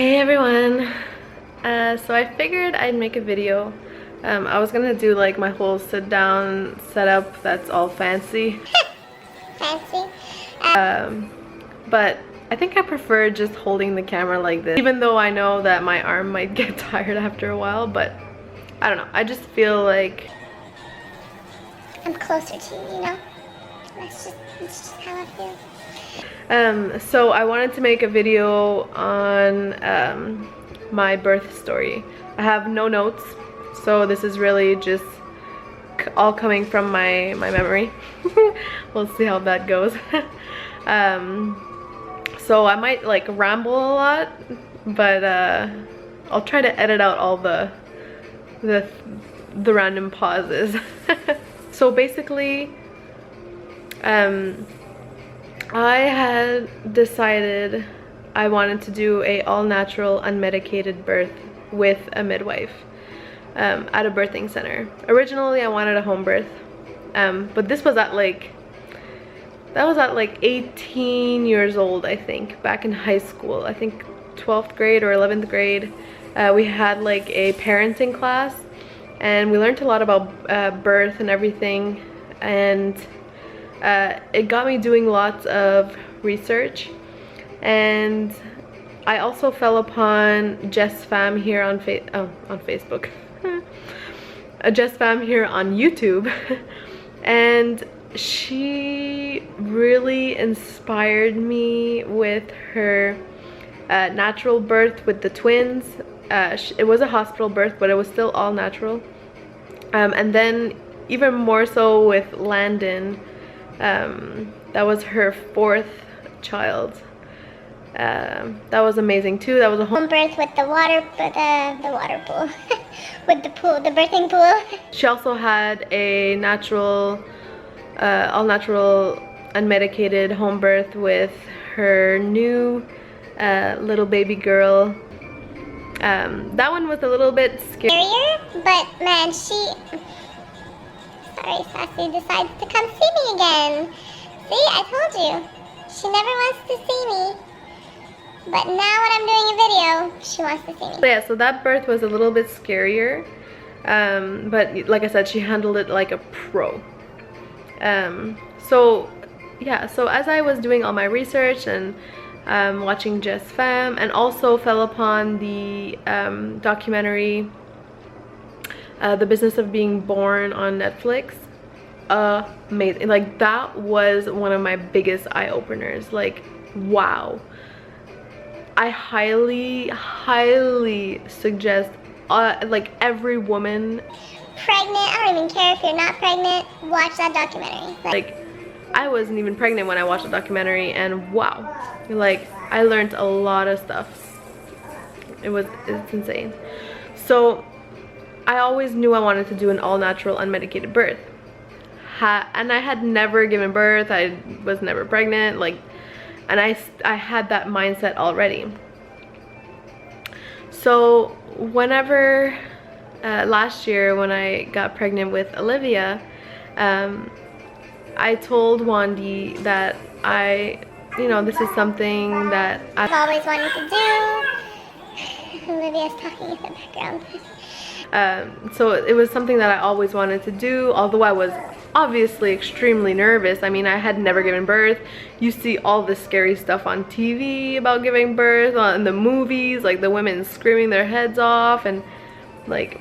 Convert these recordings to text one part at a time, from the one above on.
Hey everyone, so I figured I'd make a video. I was gonna do like my whole sit down setup that's all fancy. Fancy. But I think I prefer just holding the camera like this, even though I know that my arm might get tired after a while, but I don't know, I just feel like I'm closer to you, you know? That's just how I feel. So I wanted to make a video on my birth story. I have no notes, so this is really just all coming from my memory. We'll see how that goes. So I might like ramble a lot, but I'll try to edit out all the random pauses. So basically, I had decided I wanted to do a all-natural unmedicated birth with a midwife at a birthing center. Originally I wanted a home birth, but this was at like 18 years old, I think, back in high school. I think 12th grade or 11th grade. We had like a parenting class and we learned a lot about birth and everything, and it got me doing lots of research. And I also fell upon Jess Fam here on Facebook. Jess Fam here on YouTube. And she really inspired me with her natural birth with the twins. It was a hospital birth, but it was still all natural. And then even more so with Landon. That was her 4th child. That was amazing too. That was a home birth with the water pool. With the pool, the birthing pool. She also had a natural, all natural, unmedicated home birth with her new little baby girl. That one was a little bit scarier, but man, sorry, Sassy decides to come see me again. See, I told you. She never wants to see me. But now when I'm doing a video, she wants to see me. So yeah, so that birth was a little bit scarier. But like I said, she handled it like a pro. So yeah, so as I was doing all my research and watching Jess Fam, and also fell upon the documentary The Business of Being Born on Netflix. Amazing. Like, that was one of my biggest eye-openers. Like, wow. I highly suggest like every woman, pregnant, I don't even care if you're not pregnant, watch that documentary. Like, I wasn't even pregnant when I watched the documentary, and wow, like, I learned a lot of stuff. It's insane. So I always knew I wanted to do an all-natural unmedicated birth, and I had never given birth. I was never pregnant, like, and I had that mindset already. So whenever last year when I got pregnant with Olivia, I told Wandy that this is something that I've always wanted to do. Olivia's talking in the background. So it was something that I always wanted to do, although I was obviously extremely nervous. I mean, I had never given birth. You see all the scary stuff on TV about giving birth, in the movies, like the women screaming their heads off, and like,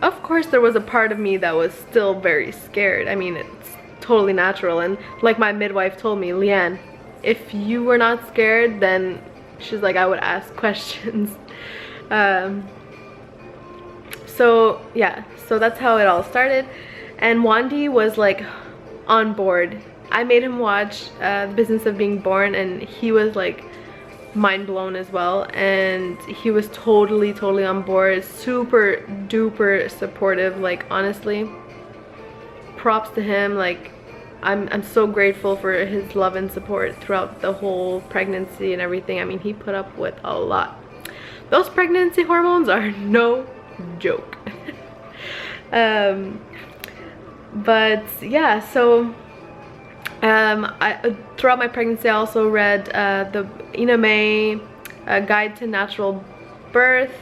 of course there was a part of me that was still very scared. I mean, it's totally natural, and like my midwife told me, Leanne, if you were not scared, then she's like, I would ask questions. So yeah, so that's how it all started. And Wandy was like on board. I made him watch The Business of Being Born, and he was like mind blown as well, and he was totally on board. Super duper supportive. Like, honestly, props to him. Like, I'm so grateful for his love and support throughout the whole pregnancy and everything. I mean, he put up with a lot. Those pregnancy hormones are no joke. But yeah, so throughout my pregnancy I also read the UNMEDICATED Guide to Natural birth.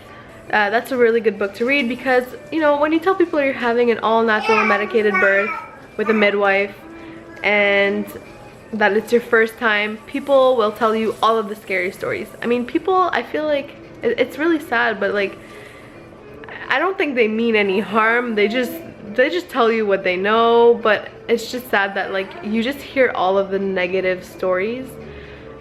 That's a really good book to read because, you know, when you tell people you're having an all-natural medicated birth with a midwife and that it's your first time, people will tell you all of the scary stories. I mean, people, I feel like it's really sad, but like, I don't think they mean any harm. They just tell you what they know, but it's just sad that like you just hear all of the negative stories.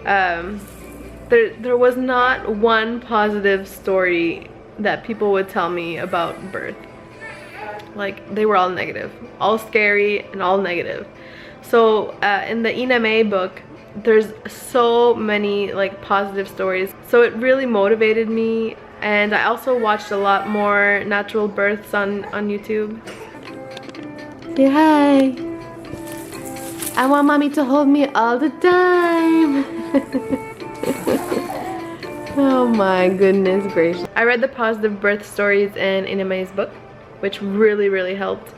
There was not one positive story that people would tell me about birth. Like, they were all negative, all scary and all negative. So in the UNMEDICATED book, there's so many like positive stories, so it really motivated me. And I also watched a lot more natural births on YouTube. Say hi. I want mommy to hold me all the time. Oh my goodness gracious. I read the positive birth stories in UNMEDICATED's book, which really helped.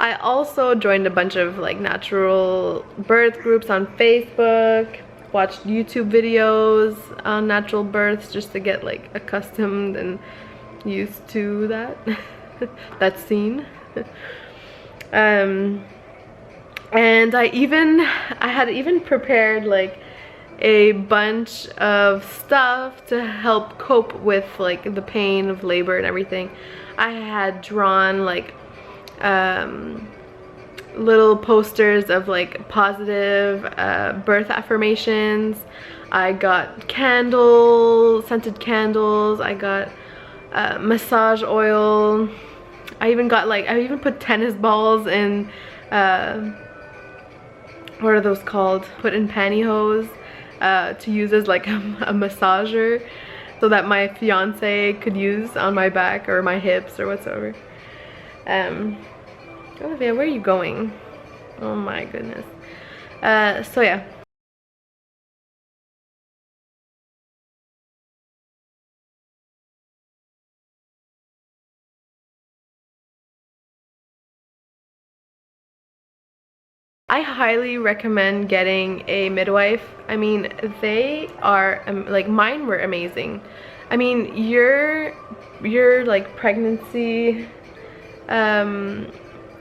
I also joined a bunch of like natural birth groups on Facebook, watched YouTube videos on natural births just to get like accustomed and used to that that scene. And I had even prepared like a bunch of stuff to help cope with like the pain of labor and everything. I had drawn like little posters of like positive birth affirmations. I got candles, scented candles. I got massage oil. I even put tennis balls in what are those called? Put in pantyhose to use as like a massager so that my fiance could use on my back or my hips or whatsoever. Olivia, where are you going? Oh my goodness. So yeah. I highly recommend getting a midwife. I mean, they are like, mine were amazing. I mean, your like pregnancy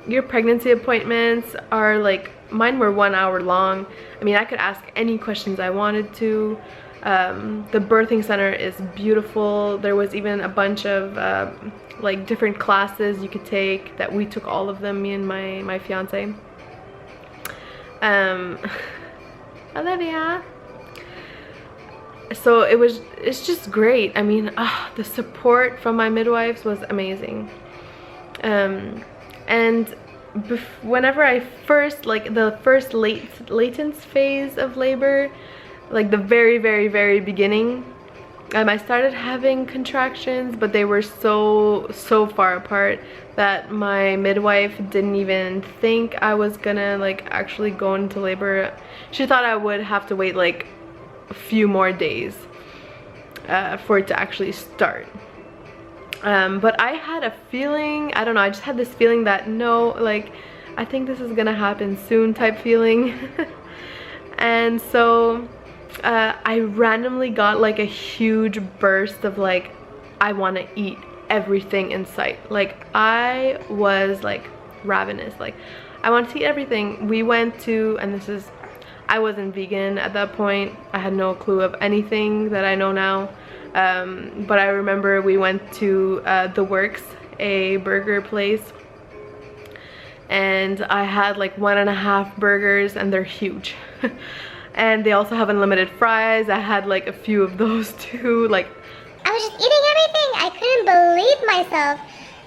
your pregnancy appointments are like, mine were 1 hour long. I mean, I could ask any questions I wanted to. The birthing center is beautiful. There was even a bunch of like different classes you could take that we took all of them, me and my fiance. Olivia. So it's just great. I mean, the support from my midwives was amazing. And whenever I first, like the first latent phase of labor, like the very beginning, I started having contractions, but they were so far apart that my midwife didn't even think I was gonna like actually go into labor. She thought I would have to wait like a few more days for it to actually start. But I had a feeling, I don't know, I just had this feeling that no, like, I think this is gonna happen soon type feeling. And so I randomly got like a huge burst of like, I want to eat everything in sight. Like, I was like ravenous, like I want to eat everything. We went to, and I wasn't vegan at that point. I had no clue of anything that I know now. But I remember we went to The Works, a burger place, and I had like 1.5 burgers, and they're huge. And they also have unlimited fries. I had like a few of those too. Like, I was just eating everything. I couldn't believe myself.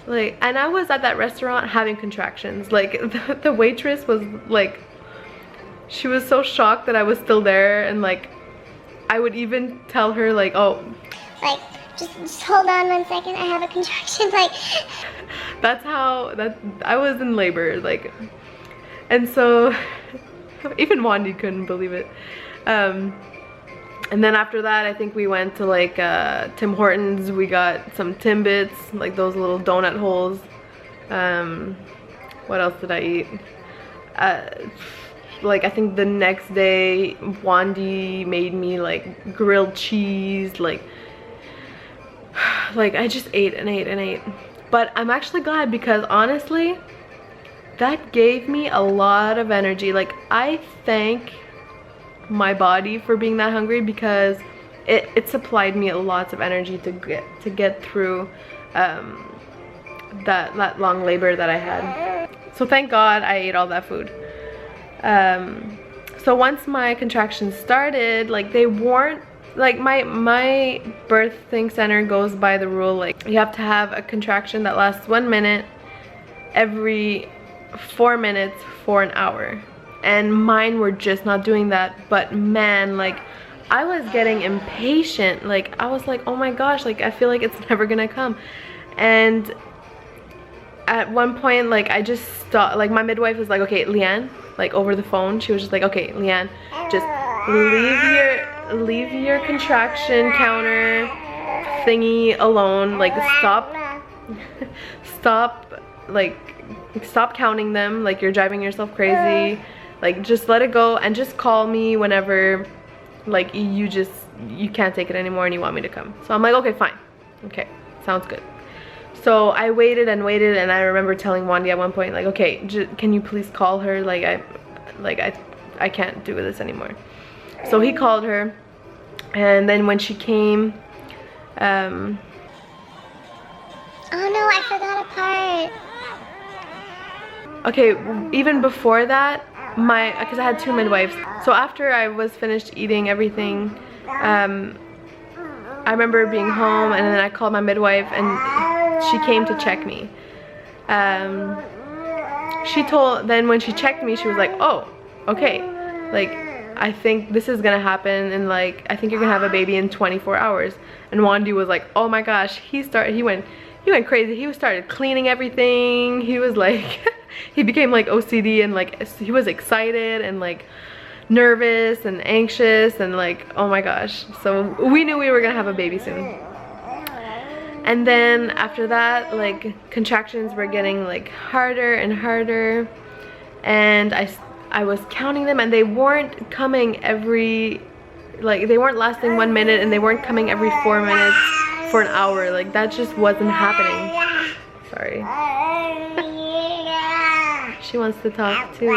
Like, and I was at that restaurant having contractions. Like, the waitress was like, she was so shocked that I was still there, and like, I would even tell her like, oh, like, just hold on 1 second, I have a contraction. Like, that's how I was in labor, like. And so even Wandy couldn't believe it. And then after that, I think we went to like Tim Hortons. We got some Timbits, like those little donut holes. What else did I eat? Like, I think the next day Wandy made me like grilled cheese. Like, like I just ate and ate and ate. But I'm actually glad, because honestly, that gave me a lot of energy. Like, I thank my body for being that hungry, because it supplied me lots of energy to get through that long labor that I had. So thank God I ate all that food. So once my contractions started, like, they weren't like, my birthing center goes by the rule, like, you have to have a contraction that lasts 1 minute every 4 minutes for an hour, and mine were just not doing that. But man, like, I was getting impatient. Like, I was like, oh my gosh, like, I feel like it's never gonna come. And at one point, like, I just stopped. Like, my midwife was like, okay, Leanne, like, over the phone, she was just like, okay, Leanne, just leave your contraction counter thingy alone. Like, stop counting them. Like, you're driving yourself crazy. Like, just let it go, and just call me whenever, like, you can't take it anymore and you want me to come. So I'm like, okay, fine, okay, sounds good. So I waited and waited, and I remember telling Wandy at one point, like, okay, can you please call her? Like, I can't do this anymore. So he called her, and then when she came, oh no, I forgot a part. Okay, even before that, because I had 2 midwives. So after I was finished eating everything, I remember being home, and then I called my midwife, and she came to check me. Then when she checked me, she was like, oh, okay, like, I think this is gonna happen, and like, I think you're gonna have a baby in 24 hours. And Wandy was like, oh my gosh, he went crazy. He started cleaning everything. He was like, he became like OCD, and like, he was excited and like nervous and anxious, and like, oh my gosh. So we knew we were gonna have a baby soon. And then after that, like, contractions were getting like harder and harder, and I was counting them, and they weren't coming they weren't lasting 1 minute, and they weren't coming every 4 minutes for an hour. Like, that just wasn't happening. Sorry. She wants to talk too.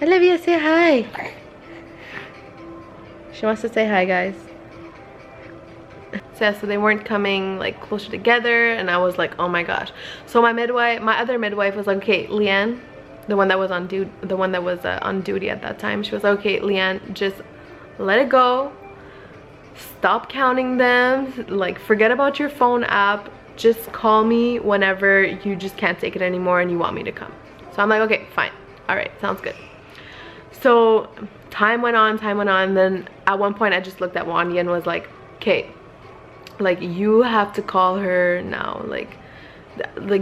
Olivia, say hi. She wants to say hi, guys. So yeah, so they weren't coming like closer together, and I was like, oh my gosh. So my other midwife was like, okay, Leanne, the one that was on duty at that time, she was like, okay, Leanne, just let it go. Stop counting them. Like, forget about your phone app. Just call me whenever you just can't take it anymore and you want me to come. So I'm like, okay, fine. All right, sounds good. So time went on, then at one point I just looked at Wandy and was like, okay, like, you have to call her now. Like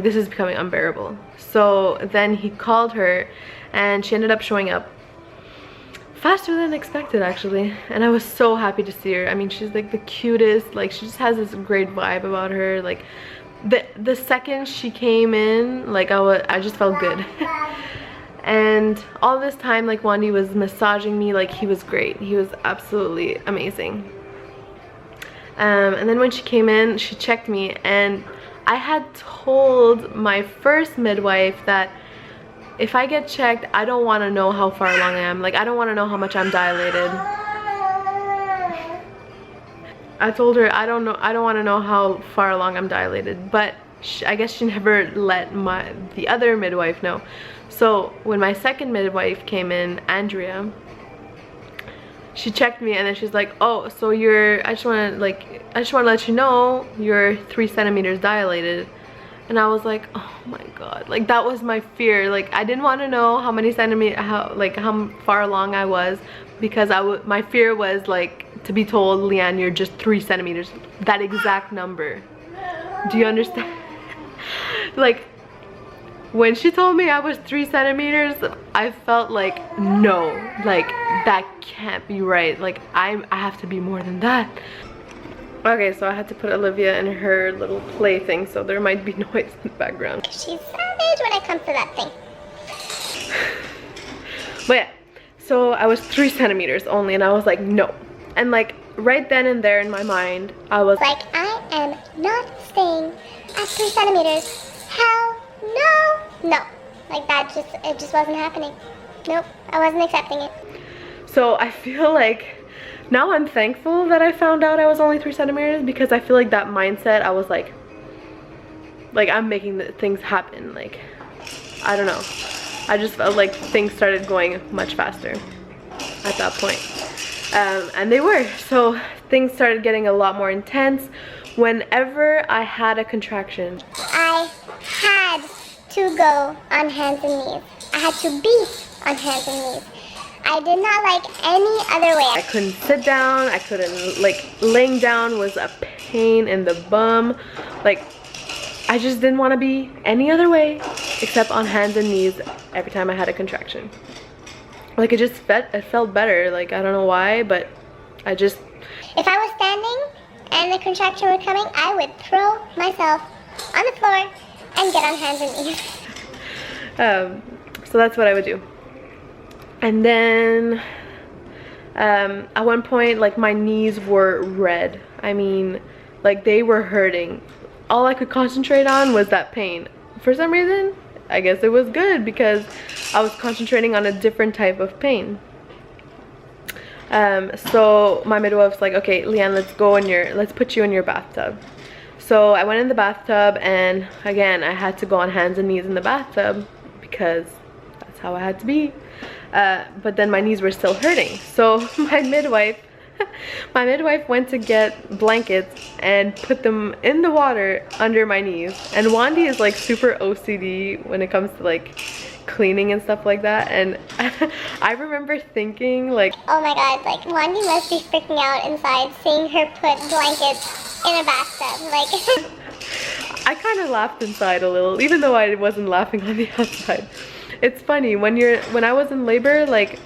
this is becoming unbearable. So then he called her, and she ended up showing up faster than expected, actually, and I was so happy to see her. I mean, she's like the cutest. Like, she just has this great vibe about her. Like, the second she came in, like, I just felt good. And all this time, like, Wandy was massaging me. Like, he was great. He was absolutely amazing. And then when she came in, she checked me, and I had told my first midwife that if I get checked, I don't want to know how far along I am. Like, I don't want to know how much I'm dilated. I told her I don't want to know how far along I'm dilated. But I guess she never let the other midwife know. So when my second midwife came in, Andrea, she checked me, and then she's like, oh, so I just want to let you know you're 3 centimeters dilated. And I was like, oh my god, like, that was my fear. Like, I didn't want to know how many centimeters, how far along I was, because my fear was like to be told, Leanne, you're just 3 centimeters, that exact number. Do you understand? Like, when she told me I was 3 centimeters, I felt like, no, like, that can't be right. Like, I have to be more than that. Okay, so I had to put Olivia in her little play thing, so there might be noise in the background. She's savage when it comes to that thing. But yeah, so I was 3 centimeters only, and I was like, no. And like right then and there in my mind, I was like, I am not staying at 3 centimeters. Hell no. No. Like that it just wasn't happening. Nope, I wasn't accepting it. So I feel like now I'm thankful that I found out I was only 3 centimeters, because I feel like that mindset, I was like I'm making things happen. Like, I don't know. I just felt like things started going much faster at that point. And they were. So things started getting a lot more intense. Whenever I had a contraction, I had to go on hands and knees. I had to be on hands and knees. I did not like any other way. I couldn't sit down. I couldn't, like, laying down was a pain in the bum. Like, I just didn't want to be any other way except on hands and knees every time I had a contraction. Like, it felt better. Like, I don't know why, but I just... If I was standing and the contraction were coming, I would throw myself on the floor and get on hands and knees. So that's what I would do. And then at one point, like, my knees were red. I mean, like, they were hurting. All I could concentrate on was that pain. For some reason, I guess it was good, because I was concentrating on a different type of pain. So my midwife's like, okay, Leanne, let's put you in your bathtub. So I went in the bathtub, and again, I had to go on hands and knees in the bathtub because that's how I had to be. But then my knees were still hurting. So my midwife went to get blankets and put them in the water under my knees. And Wandy is like super OCD when it comes to like cleaning and stuff like that. And I remember thinking like, oh my god, like Wandy must be freaking out inside seeing her put blankets in a bathtub. Like I kind of laughed inside a little, even though I wasn't laughing on the outside. It's funny when I was in labor, like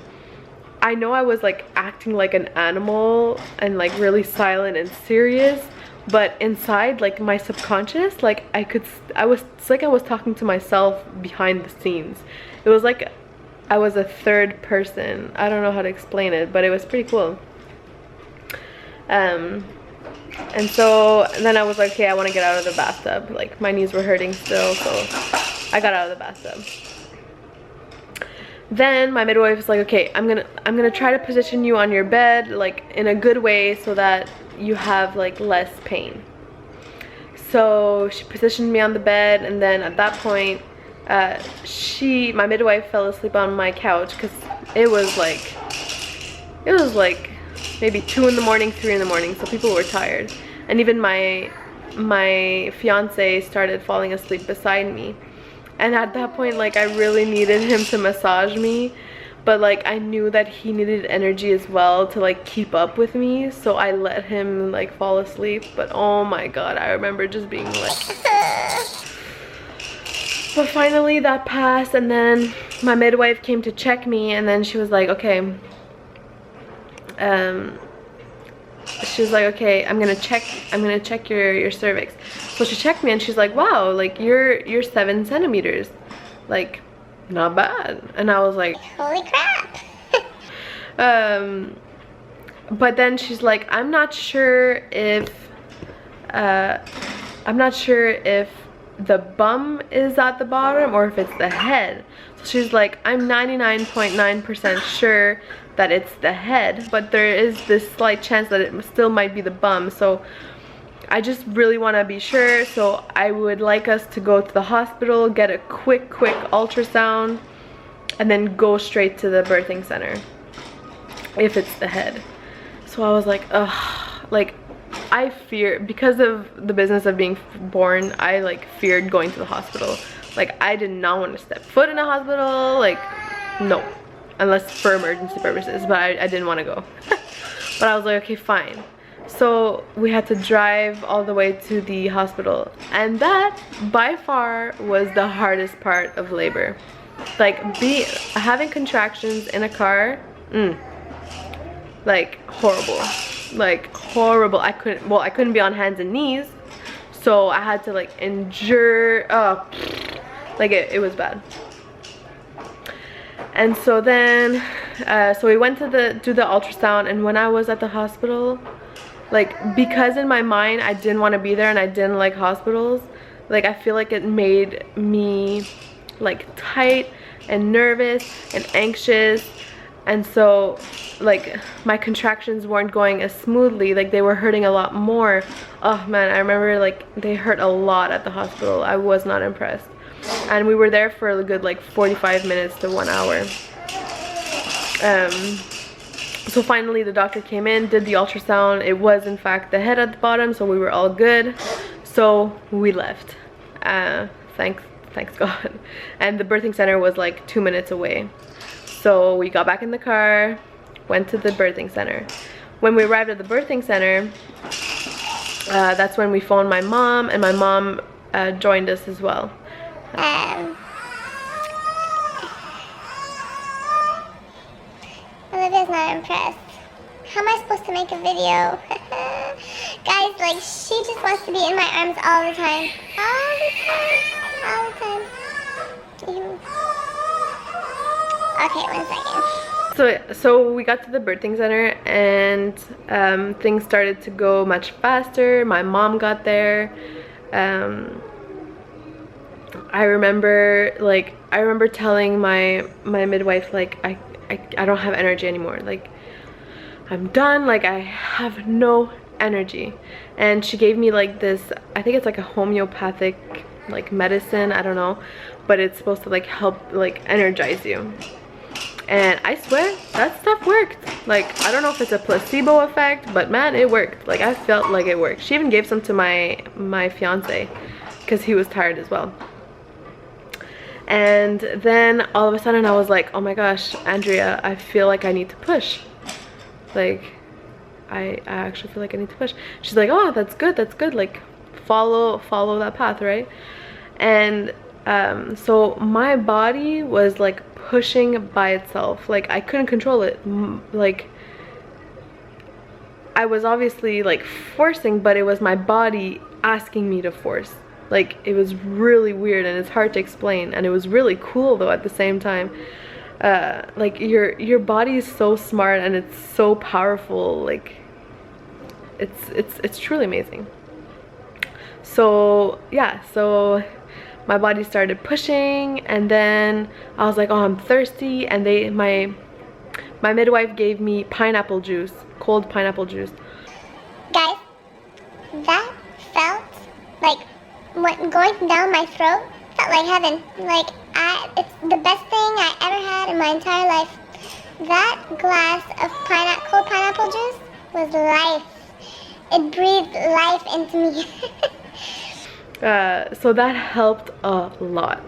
I know I was like acting like an animal and like really silent and serious, but inside, like my subconscious, like I was talking to myself behind the scenes. It was like I was a third person. I don't know how to explain it, but it was pretty cool. And so then I was like, okay, I want to get out of the bathtub. Like my knees were hurting still, so I got out of the bathtub. Then my midwife was like, okay, I'm gonna try to position you on your bed like in a good way so that you have like less pain. So she positioned me on the bed, and then at that point my midwife fell asleep on my couch because it was like maybe 2 in the morning, 3 in the morning, so people were tired. And even my fiance started falling asleep beside me. And at that point, like, I really needed him to massage me, but like I knew that he needed energy as well to like keep up with me, so I let him like fall asleep. But oh my god, I remember just being like but finally that passed, and then my midwife came to check me, and then she was like, okay, she was like, okay, I'm gonna check your cervix. So she checked me, and she's like, wow, like you're 7 centimeters, like not bad. And I was like, holy crap. But then she's like, I'm not sure if the bum is at the bottom or if it's the head. So she's like, I'm 99.9% sure that it's the head, but there is this slight chance that it still might be the bum. So I just really want to be sure, so I would like us to go to the hospital, get a quick ultrasound, and then go straight to the birthing center if it's the head. So I was like, ugh, like I fear, because of the business of being born, I like feared going to the hospital. Like I did not want to step foot in a hospital, like no, unless for emergency purposes, but I didn't want to go. But I was like, okay, fine. So we had to drive all the way to the hospital, and that by far was the hardest part of labor. Like having contractions in a car, like horrible. I couldn't be on hands and knees, so I had to like endure, like it was bad. And so then, so we went to do the ultrasound, and when I was at the hospital, like, because in my mind I didn't want to be there and I didn't like hospitals, like, I feel like it made me like tight and nervous and anxious, and so like my contractions weren't going as smoothly, like they were hurting a lot more. Oh man, I remember like they hurt a lot at the hospital. I was not impressed. And we were there for a good like 45 minutes to 1 hour. So finally the doctor came in, did the ultrasound. It was in fact the head at the bottom, so we were all good. So we left. Thanks God. And the birthing center was like 2 minutes away. So we got back in the car, went to the birthing center. When we arrived at the birthing center, that's when we phoned my mom, and my mom joined us as well. Olivia's not impressed. How am I supposed to make a video? Guys, like, she just wants to be in my arms all the time. All the time. Okay, 1 second. So we got to the birthing center, and things started to go much faster. My mom got there. I remember telling my midwife, like, I don't have energy anymore, like I'm done, like I have no energy. And she gave me like this, I think it's like a homeopathic like medicine, I don't know, but it's supposed to like help like energize you. And I swear that stuff worked. Like, I don't know if it's a placebo effect, but man, it worked. Like, I felt like it worked. She even gave some to my fiance because he was tired as well. And then all of a sudden I was like, oh my gosh, Andrea, I feel like I need to push. Like, I actually feel like I need to push. She's like, oh, that's good, like follow that path, right? And so my body was like pushing by itself. Like, I couldn't control it. Like, I was obviously like forcing, but it was my body asking me to force. Like, it was really weird, and it's hard to explain, and it was really cool though at the same time. Like, your body is so smart, and it's so powerful. Like, it's truly amazing. So yeah, so my body started pushing, and then I was like, oh, I'm thirsty, and my midwife gave me pineapple juice, cold pineapple juice. Guys, that felt like what going down my throat felt like heaven. Like, it's the best thing I ever had in my entire life. That glass of cold pineapple juice was life. It breathed life into me. So that helped a lot.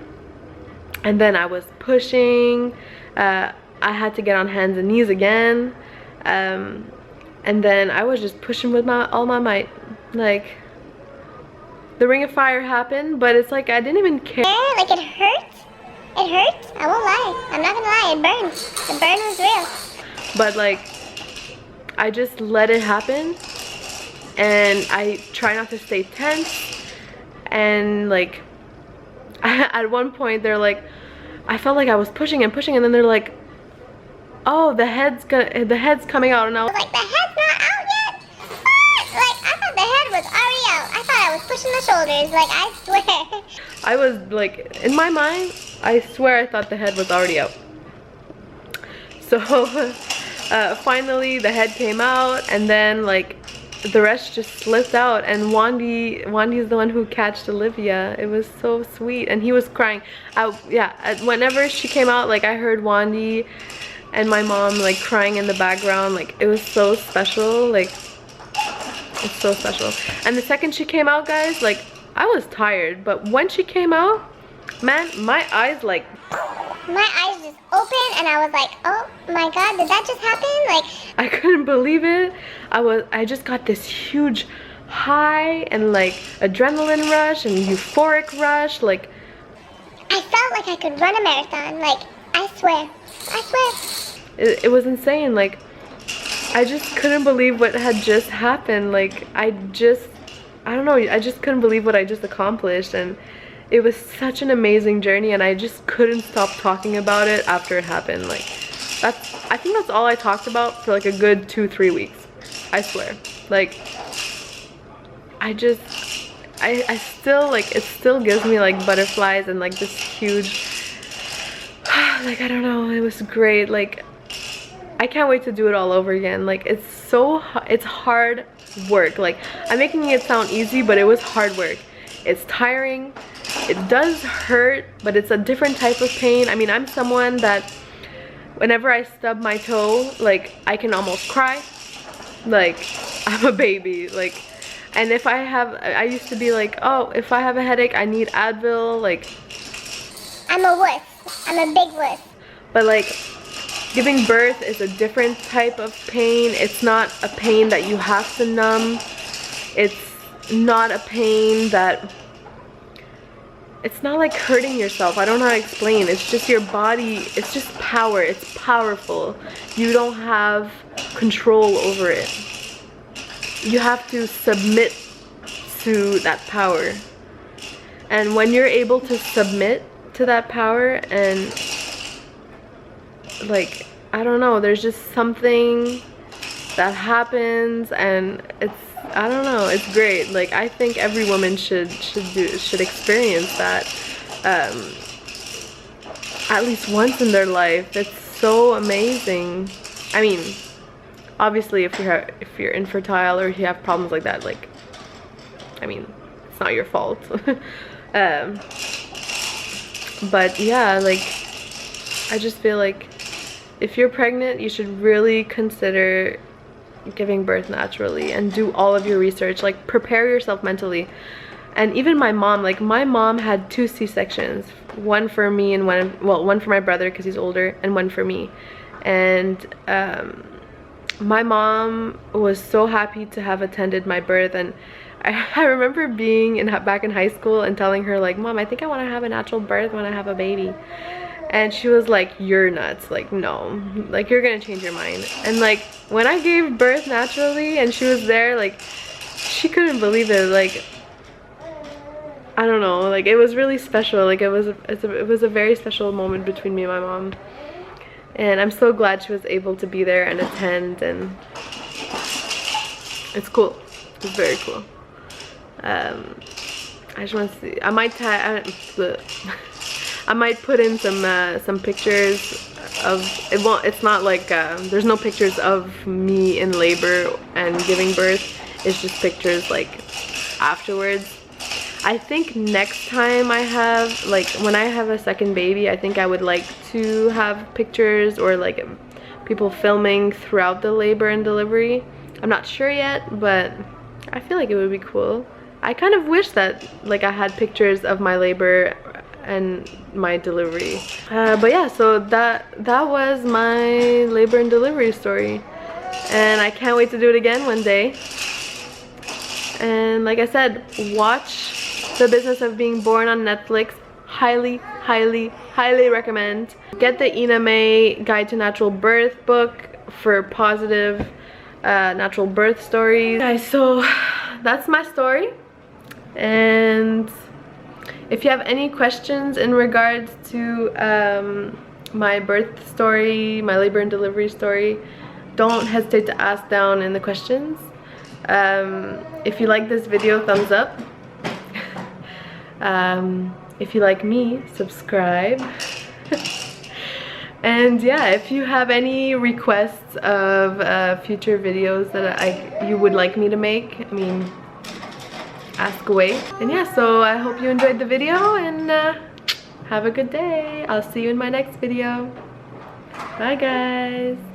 And then I was pushing. I had to get on hands and knees again. And then I was just pushing with all my might. Like, the ring of fire happened, but it's like I didn't even care. Like, it hurt. It hurt. I won't lie. I'm not gonna lie. It burned. The burn was real. But like, I just let it happen, and I try not to stay tense. And like, at one point they're like, I felt like I was pushing and pushing, and then they're like, oh, the head's coming out, and I was like, the head's not out yet? What? Like, I thought the head was already out. I thought I was pushing the shoulders, like, I swear. I was like, in my mind, I swear I thought the head was already out. So finally the head came out, and then like the rest just slipped out, and Wandy's the one who catched Olivia. It was so sweet, and he was crying. Whenever she came out, like, I heard Wandy and my mom like crying in the background. Like, it was so special. Like, it's so special. And the second she came out, guys, like, I was tired, but when she came out, man, my eyes just opened, and I was like, oh my god, did that just happen? Like, I couldn't believe it. I just got this huge high and like adrenaline rush and euphoric rush. Like, I felt like I could run a marathon. Like, I swear. It was insane. Like, I just couldn't believe what had just happened. Like, I don't know, I just couldn't believe what I just accomplished. And it was such an amazing journey, and I just couldn't stop talking about it after it happened. Like, I think that's all I talked about for like a good 2-3 weeks. I swear. Like, I still, like, it still gives me like butterflies and like this huge, like, I don't know, it was great. Like, I can't wait to do it all over again. Like, it's hard work. Like, I'm making it sound easy, but it was hard work. It's tiring. It does hurt, but it's a different type of pain. I mean, I'm someone that whenever I stub my toe, like, I can almost cry. Like, I'm a baby. Like, and if I used to be like, oh, if I have a headache, I need Advil. Like, I'm a wuss. I'm a big wuss. But like, giving birth is a different type of pain. It's not a pain that you have to numb. It's not a pain that, it's not like hurting yourself. I don't know how to explain. It's just your body, it's just power. It's powerful. You don't have control over it. You have to submit to that power. And when you're able to submit to that power, and like, I don't know, there's just something that happens, and it's, I don't know, it's great. Like, I think every woman should experience that at least once in their life. It's so amazing. I mean, obviously if you're infertile or if you have problems like that, like, I mean, it's not your fault. But yeah, like, I just feel like if you're pregnant, you should really consider giving birth naturally and do all of your research. Like, prepare yourself mentally. And even my mom, like, my mom had 2 C-sections, one for me and one for my brother because he's older, and one for me. And my mom was so happy to have attended my birth, and I remember being back in high school and telling her, like, Mom, I think I want to have a natural birth when I have a baby. And she was like, you're nuts. Like, no, like, you're gonna change your mind. And like, when I gave birth naturally and she was there, like, she couldn't believe it. Like, I don't know, like, it was really special. Like, it was a very special moment between me and my mom. And I'm so glad she was able to be there and attend, and it's cool. It's very cool. I just want to see. I might put in some pictures of it. It's not like there's no pictures of me in labor and giving birth. It's just pictures like afterwards. I think next time I have, like, when I have a second baby, I think I would like to have pictures or like people filming throughout the labor and delivery. I'm not sure yet, but I feel like it would be cool. I kind of wish that, like, I had pictures of my labor and my delivery. But yeah, so that was my labor and delivery story, and I can't wait to do it again one day. And like I said, watch The Business of Being Born on Netflix. Highly, highly, highly recommend. Get the Ina May Guide to Natural Birth book for positive natural birth stories. Guys, so that's my story. And if you have any questions in regards to my birth story, my labor and delivery story, don't hesitate to ask down in the questions. If you like this video, thumbs up. If you like me, subscribe. And yeah, if you have any requests of future videos that you would like me to make, I mean, ask away. And yeah, so I hope you enjoyed the video, and have a good day. I'll see you in my next video. Bye guys.